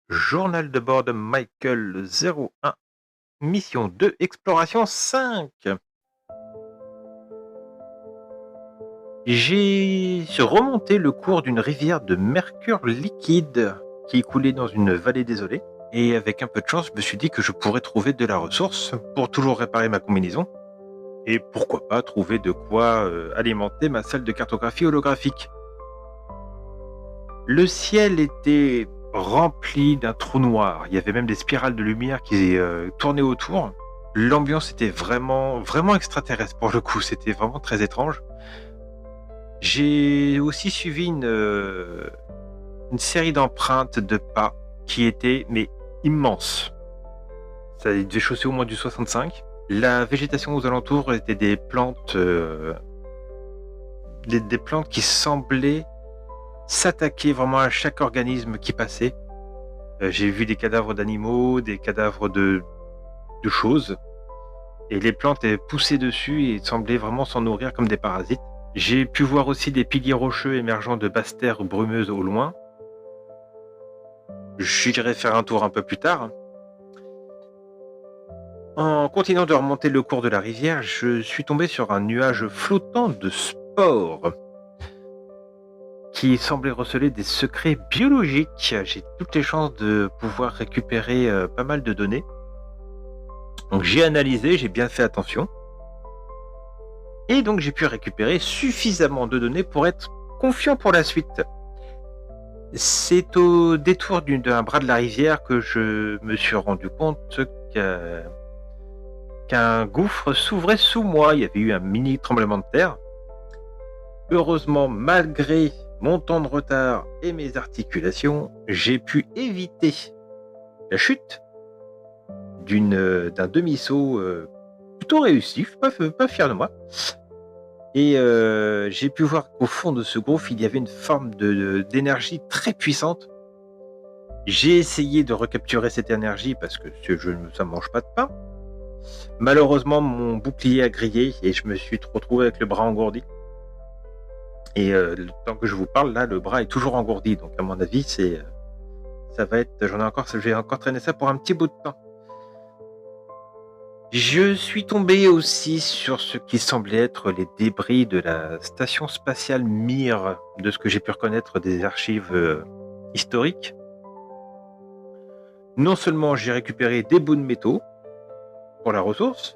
Journal de bord de Michael 01, mission 2, exploration 5. J'ai remonté le cours d'une rivière de mercure liquide qui coulait dans une vallée désolée. Et avec un peu de chance, je me suis dit que je pourrais trouver de la ressource pour toujours réparer ma combinaison. Et pourquoi pas trouver de quoi alimenter ma salle de cartographie holographique. Le ciel était rempli d'un trou noir. Il y avait même des spirales de lumière qui tournaient autour. L'ambiance était vraiment, vraiment extraterrestre pour le coup. C'était vraiment très étrange. J'ai aussi suivi une série d'empreintes de pas qui étaient mais immenses. Ça devait chausser au moins du 65. La végétation aux alentours était des plantes, des plantes qui semblaient s'attaquer vraiment à chaque organisme qui passait. J'ai vu des cadavres d'animaux, des cadavres de choses, et les plantes poussaient dessus et semblaient vraiment s'en nourrir comme des parasites. J'ai pu voir aussi des piliers rocheux émergeant de basses terres brumeuses au loin. J'irai faire un tour un peu plus tard. En continuant de remonter le cours de la rivière, je suis tombé sur un nuage flottant de spores qui semblait receler des secrets biologiques. J'ai toutes les chances de pouvoir récupérer pas mal de données. Donc j'ai analysé, j'ai bien fait attention. Et donc j'ai pu récupérer suffisamment de données pour être confiant pour la suite. C'est au détour d'un bras de la rivière que je me suis rendu compte qu'un gouffre s'ouvrait sous moi. Il y avait eu un mini tremblement de terre. Heureusement, malgré mon temps de retard et mes articulations, j'ai pu éviter la chute d'un demi-saut plutôt réussi. Je suis pas fier de moi. Et j'ai pu voir qu'au fond de ce gouffre, il y avait une forme d'énergie très puissante. J'ai essayé de recapturer cette énergie parce que ça ne mange pas de pain. Malheureusement, mon bouclier a grillé et je me suis retrouvé avec le bras engourdi. Et le temps que je vous parle, là, le bras est toujours engourdi. Donc, à mon avis, ça va être. Je vais encore traîner ça pour un petit bout de temps. Je suis tombé aussi sur ce qui semblait être les débris de la station spatiale Mir, de ce que j'ai pu reconnaître des archives historiques. Non seulement j'ai récupéré des bouts de métaux pour la ressource,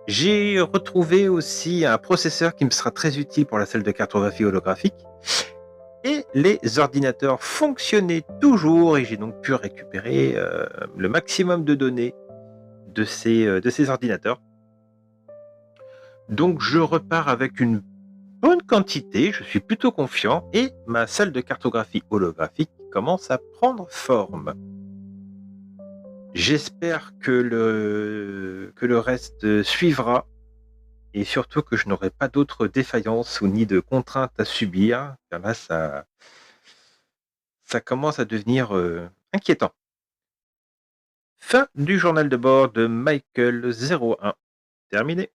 j'ai retrouvé aussi un processeur qui me sera très utile pour la salle de cartographie holographique. Et les ordinateurs fonctionnaient toujours et j'ai donc pu récupérer le maximum de données de ces ordinateurs. Donc je repars avec une bonne quantité, je suis plutôt confiant et ma salle de cartographie holographique commence à prendre forme. J'espère que le reste suivra et surtout que je n'aurai pas d'autres défaillances ou ni de contraintes à subir, car là ça commence à devenir inquiétant. Fin du journal de bord de Michael 01. Terminé.